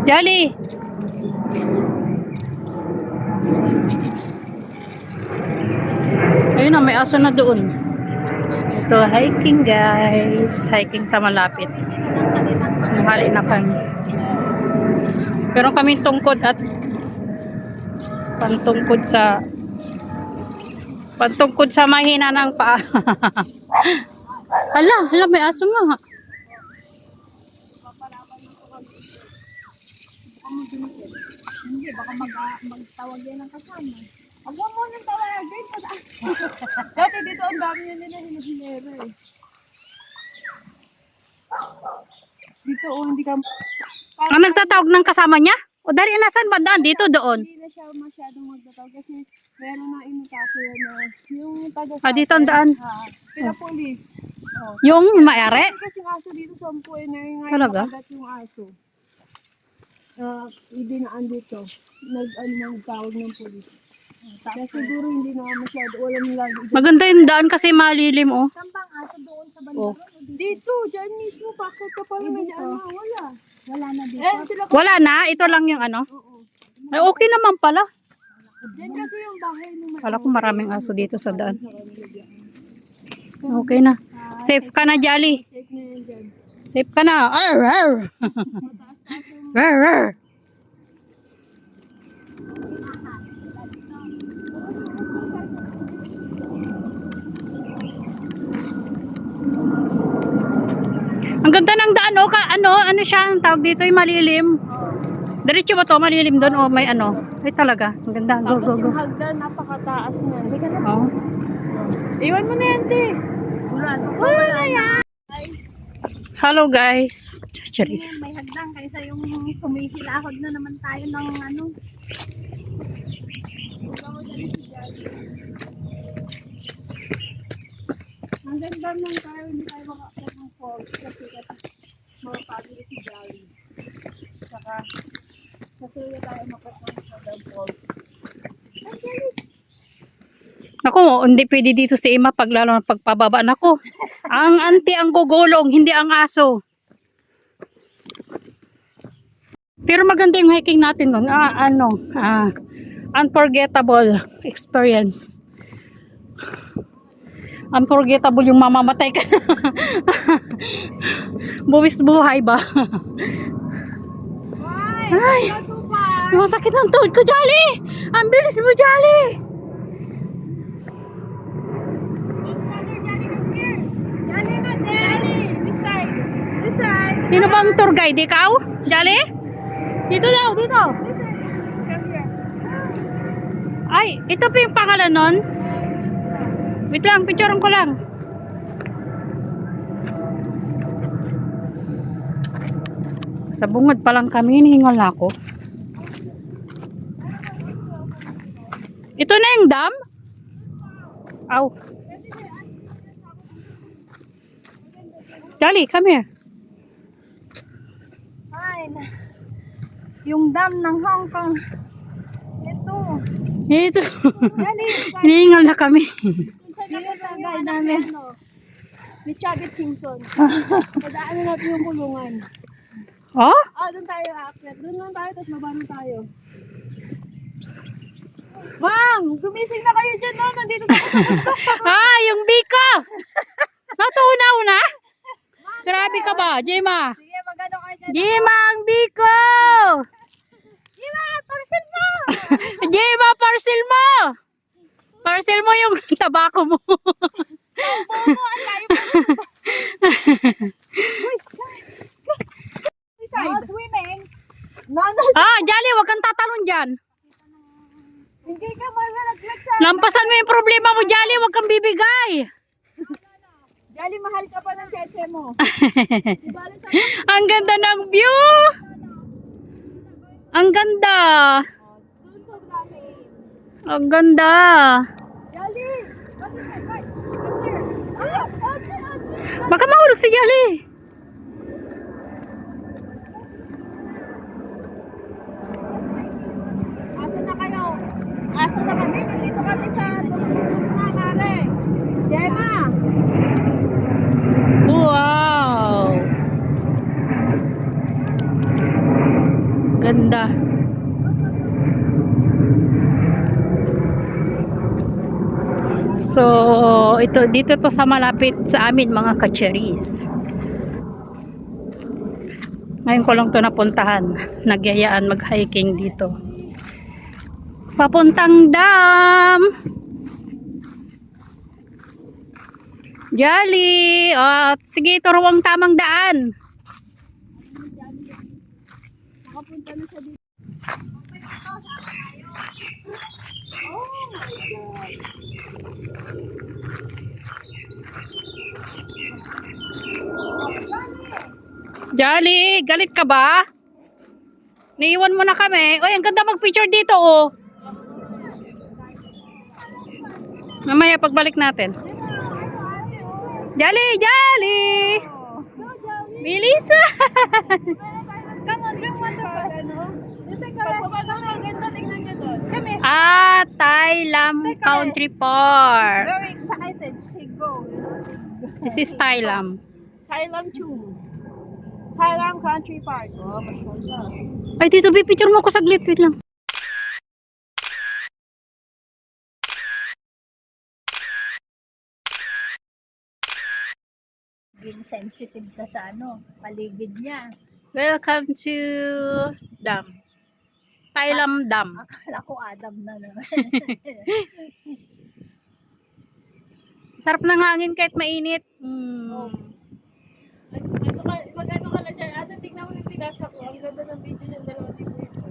Jolly! Ayun na, may aso na doon. Ito, hiking guys. Hiking sa malapit. Nahali na kami. Pero kami tungkod at pantungkod sa mahina ng paa. Hala, may aso nga. Hindi, baka magtawag yan ng kasama. Huwag mo nang tawagin. Dati dito ang dami yan nila hinahinero eh. Dito hindi ka... Ang nagtatawag ng kasama niya? O dari nasan bandaan? Dito, doon. Hindi na siya masyadong magtatawag kasi meron na inutake yan na yung taga sa Dito ang daan. pinapulis. Yung mayari? Kasi aso dito sa Ampuy na yung Talaga? makagat yung aso. Idinaan dito. Nagtawag ng pulis. Kaya siguro hindi na masyado. Walang lagi. Maganda yung daan kasi malilim, oh. Saan bang aso doon sa Oh. Dito, dyan mismo. Bakit ka pala may dyan? Wala. Wala na dito. Sila Wala na, ito lang yung ano. Ay, okay naman pala. dyan kasi yung bahay ng Kala ko maraming aso dito sa daan. Okay na. Safe ka na, Jolly. safe na yan dyan. Safe ka na. Arr, arr. Arr, arr. Ang ganda ng daan, oh. Ano siya, ang tawag dito, yung malilim. Diretso ba to? Malilim doon, oh, may ano. Ay talaga, ang ganda. Go, go, Tapos go. yung hagdan, napakataas na. Hindi ka na. Oh. Iwan mo na yan, te. Wala na yan. Hello guys. Charis. May hagdan kaysa yung kumihilahod na naman tayo ng ano. Ang ganda ng tayo, hindi tayo makakita ng falls kasi mapapagod si Jolly. Saka, kasi tayo makapunta sa falls. Ang galing. Ako, hindi pwede dito si Ima pag lalo na pagpababa. Nako, ang auntie ang gugulong, hindi ang aso. Pero maganda yung hiking natin nun. Unforgettable experience. Unforgettable yung mamamatay ka. Buwis buhay ba? Ay, masakit ng tuhod ko, Jolly. Ang bilis mo, Jolly. Sino bang tour guide? Ikaw? Jolly? Dito daw, dito. Ay, ito pa yung pangalan nun? Wait lang, picturean ko lang. Sa bungad pa lang kami, hinihingal na ako. Ito na yung dam? Aw. Jolly, come here. Fine. Yung dam ng Hong Kong. Ito. Ito. Dali. Hinihingal na kami. Minsan na tagay namin. Ni Chavit Simpson. Padaan natin yung kulungan. Oh? Doon tayo aakyat. Doon lang tayo, tapos baba na tayo. Bang! Gumising na kayo dyan, no? Nandito na ako sa bundok. Yung biko! Natunaw-na? Grabe ka ba, Jema? Sige, magano kayo dyan. Jema, ang biko! Diba? Parcel mo! Jema, parcel mo! Parcel mo yung tabako mo. Bobo, ang layo mo. No swimming. No. Jolly, wag kang tatalon dyan. Hindi ka malaglag sa... Lampasan mo yung problema mo, Jolly, wag kang bibigay. Jolly, mahal ka pa ng cheche mo. Ibalik sa... Ang ganda ng view! Ang ganda! Doon sa galing. Ang ganda! Jolly! What is it? Right. Up there. Baka mahulog si Jolly. Asan na kayo? Asan na kami? Nandito kami sa Nanare. Gemma! Wow! Ganda. So, dito to sa malapit sa amin mga kacheris. Ngayon ko lang to napuntahan. Nagyayaan mag-hiking dito. Papuntang dam! Jolly! Sige, turuang tamang daan. Nakapunta na siya dito. Jolly, galit ka ba? Naiwan mo na kami. Uy, ang ganda mag-picture dito, oh. Mamaya pagbalik natin. Jolly, Jolly! Bilis! Come on, drink water. Dito ka rest. Ang ganda, tingnan niyo doon. Kami. Thailam Country Park. Very excited. She go. This is Thailam. Thailand Chu. Thailand Country Park. Oh, mashallah. Ay, dito, picture mo ko saglit. Wait lang. Being sensitive ka sa paligid niya. Welcome to Dam. Thailam Dam. Akala ko Adam na naman. Sarap ng hangin kahit mainit. Mag-ano ka na dyan. Tignan mo yung pinasa ko. Ang ganda ng video niyan, 2,000 ito.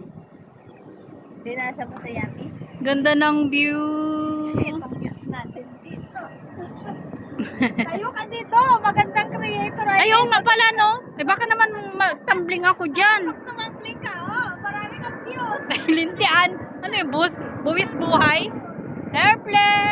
Pinasa mo sa Yami? Ganda ng view. Itong views natin dito. Tayo ka dito. Magandang creator. Ayaw nga pala, no? Eh, baka naman tumbling ako dyan. Tumangling ka. Marami kang views. Lintian. Ano yung buwis buhay? Airplane!